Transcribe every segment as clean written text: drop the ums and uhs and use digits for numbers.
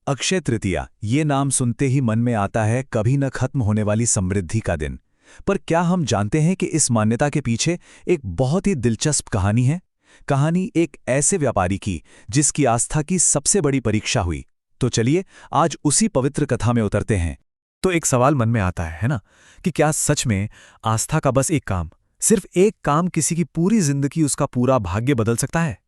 अक्षय तृतीया, ये नाम सुनते ही मन में आता है कभी न खत्म होने वाली समृद्धि का दिन। पर क्या हम जानते हैं कि इस मान्यता के पीछे एक बहुत ही दिलचस्प कहानी है। कहानी एक ऐसे व्यापारी की जिसकी आस्था की सबसे बड़ी परीक्षा हुई। तो चलिए आज उसी पवित्र कथा में उतरते हैं। तो एक सवाल मन में आता है ना, कि क्या सच में आस्था का बस एक काम, सिर्फ एक काम किसी की पूरी जिंदगी, उसका पूरा भाग्य बदल सकता है?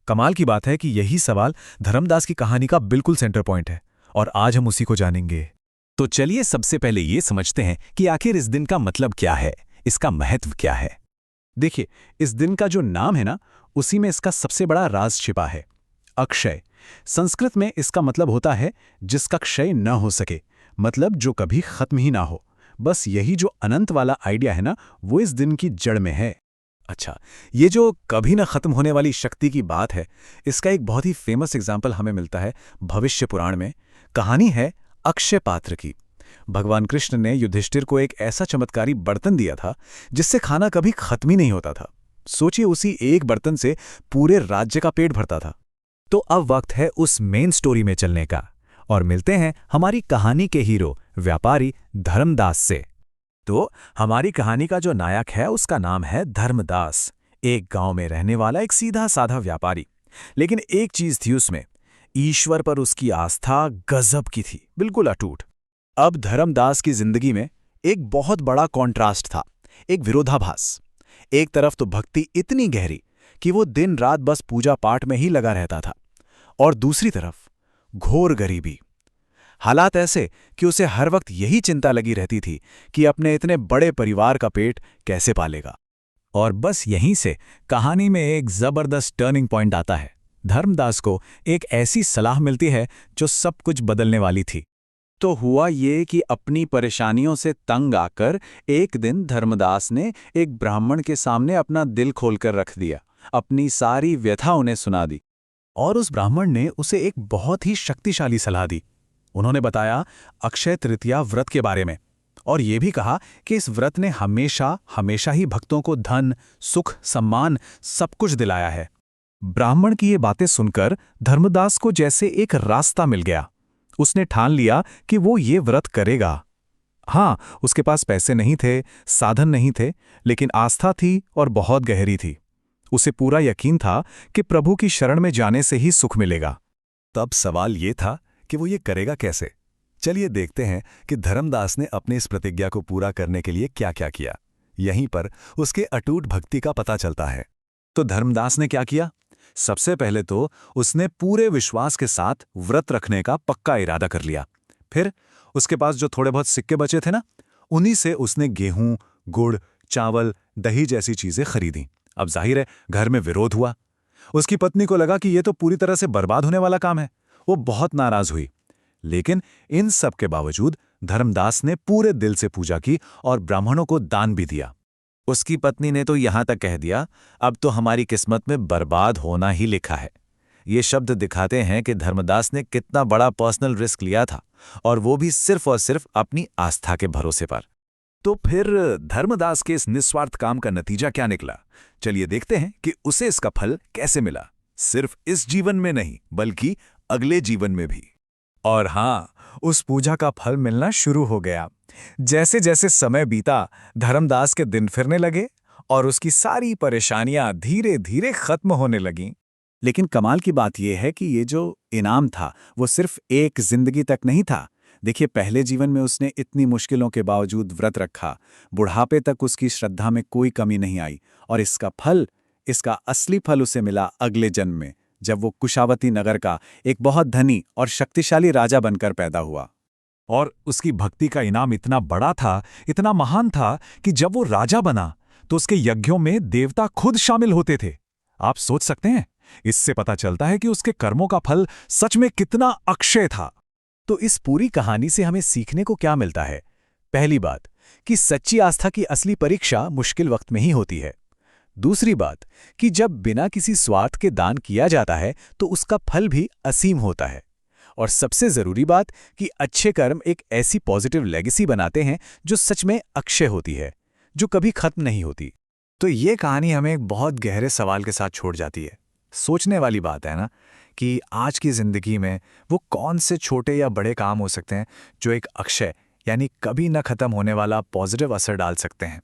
कमाल की बात है कि यही सवाल धर्मदास की कहानी का बिल्कुल सेंटर पॉइंट है, और आज हम उसी को जानेंगे। तो चलिए सबसे पहले ये समझते हैं कि आखिर इस दिन का मतलब क्या है, इसका महत्व क्या है। देखिए, इस दिन का जो नाम है ना, उसी में इसका सबसे बड़ा राज छिपा है। अक्षय, संस्कृत में इसका मतलब होता है जिसका क्षय न हो सके, मतलब जो कभी खत्म ही ना हो। बस यही जो अनंत वाला आइडिया है ना, वो इस दिन की जड़ में है। अच्छा, ये जो कभी न खत्म होने वाली शक्ति की बात है, इसका एक बहुत ही फेमस एग्जाम्पल हमें मिलता है भविष्य पुराण में। कहानी है अक्षय पात्र की। भगवान कृष्ण ने युधिष्ठिर को एक ऐसा चमत्कारी बर्तन दिया था जिससे खाना कभी खत्म ही नहीं होता था। सोचिए, उसी एक बर्तन से पूरे राज्य का पेट भरता था। तो अब वक्त है उस मेन स्टोरी में चलने का, और मिलते हैं हमारी कहानी के हीरो व्यापारी धर्मदास से। तो हमारी कहानी का जो नायक है उसका नाम है धर्मदास, एक गांव में रहने वाला एक सीधा साधा व्यापारी। लेकिन एक चीज थी उसमें, ईश्वर पर उसकी आस्था गजब की थी, बिल्कुल अटूट। अब धर्मदास की जिंदगी में एक बहुत बड़ा कॉन्ट्रास्ट था, एक विरोधाभास। एक तरफ तो भक्ति इतनी गहरी कि वो दिन रात बस पूजा पाठ में ही लगा रहता था, और दूसरी तरफ घोर गरीबी। हालात ऐसे कि उसे हर वक्त यही चिंता लगी रहती थी कि अपने इतने बड़े परिवार का पेट कैसे पालेगा। और बस यहीं से कहानी में एक जबरदस्त टर्निंग पॉइंट आता है। धर्मदास को एक ऐसी सलाह मिलती है जो सब कुछ बदलने वाली थी। तो हुआ ये कि अपनी परेशानियों से तंग आकर एक दिन धर्मदास ने एक ब्राह्मण के सामने अपना दिल खोलकर रख दिया, अपनी सारी व्यथा उन्हें सुना दी। और उस ब्राह्मण ने उसे एक बहुत ही शक्तिशाली सलाह दी। उन्होंने बताया अक्षय तृतीया व्रत के बारे में, और ये भी कहा कि इस व्रत ने हमेशा हमेशा ही भक्तों को धन, सुख, सम्मान सब कुछ दिलाया है। ब्राह्मण की ये बातें सुनकर धर्मदास को जैसे एक रास्ता मिल गया। उसने ठान लिया कि वो ये व्रत करेगा। हाँ, उसके पास पैसे नहीं थे, साधन नहीं थे, लेकिन आस्था थी, और बहुत गहरी थी। उसे पूरा यकीन था कि प्रभु की शरण में जाने से ही सुख मिलेगा। तब सवाल ये था कि वो ये करेगा कैसे। चलिए देखते हैं कि धर्मदास ने अपनी इस प्रतिज्ञा को पूरा करने के लिए क्या क्या किया। यहीं पर उसके अटूट भक्ति का पता चलता है। तो धर्मदास ने क्या किया? सबसे पहले तो उसने पूरे विश्वास के साथ व्रत रखने का पक्का इरादा कर लिया। फिर उसके पास जो थोड़े बहुत सिक्के बचे थे ना, उन्हीं से उसने गेहूं, गुड़, चावल, दही जैसी चीजें खरीदी। अब जाहिर है घर में विरोध हुआ। उसकी पत्नी को लगा कि यह तो पूरी तरह से बर्बाद होने वाला काम है। वो बहुत नाराज हुई। लेकिन इन सब के बावजूद धर्मदास ने पूरे दिल से पूजा की और ब्राह्मणों को दान भी दिया। उसकी पत्नी ने तो यहां तक कह दिया, अब तो हमारी किस्मत में बर्बाद होना ही लिखा है। ये शब्द दिखाते हैं कि धर्मदास ने कितना बड़ा पर्सनल रिस्क लिया था, और वो भी सिर्फ और सिर्फ अपनी आस्था के भरोसे पर। तो फिर धर्मदास के इस निस्वार्थ काम का नतीजा क्या निकला? चलिए देखते हैं कि उसे इसका फल कैसे मिला, सिर्फ इस जीवन में नहीं बल्कि अगले जीवन में भी। और हाँ, उस पूजा का फल मिलना शुरू हो गया। जैसे जैसे समय बीता, धर्मदास के दिन फिरने लगे और उसकी सारी परेशानियां धीरे धीरे खत्म होने लगीं। लेकिन कमाल की बात यह है कि ये जो इनाम था वो सिर्फ एक जिंदगी तक नहीं था। देखिए, पहले जीवन में उसने इतनी मुश्किलों के बावजूद व्रत रखा, बुढ़ापे तक उसकी श्रद्धा में कोई कमी नहीं आई, और इसका असली फल उसे मिला अगले जन्म में, जब वो कुशावती नगर का एक बहुत धनी और शक्तिशाली राजा बनकर पैदा हुआ। और उसकी भक्ति का इनाम इतना बड़ा था, इतना महान था कि जब वो राजा बना तो उसके यज्ञों में देवता खुद शामिल होते थे। आप सोच सकते हैं, इससे पता चलता है कि उसके कर्मों का फल सच में कितना अक्षय था। तो इस पूरी कहानी से हमें सीखने को क्या मिलता है? पहली बात कि सच्ची आस्था की असली परीक्षा मुश्किल वक्त में ही होती है। दूसरी बात कि जब बिना किसी स्वार्थ के दान किया जाता है तो उसका फल भी असीम होता है। और सबसे जरूरी बात कि अच्छे कर्म एक ऐसी पॉजिटिव लेगेसी बनाते हैं जो सच में अक्षय होती है, जो कभी खत्म नहीं होती। तो ये कहानी हमें एक बहुत गहरे सवाल के साथ छोड़ जाती है। सोचने वाली बात है ना, कि आज की ज़िंदगी में वो कौन से छोटे या बड़े काम हो सकते हैं जो एक अक्षय यानी कभी न खत्म होने वाला पॉजिटिव असर डाल सकते हैं।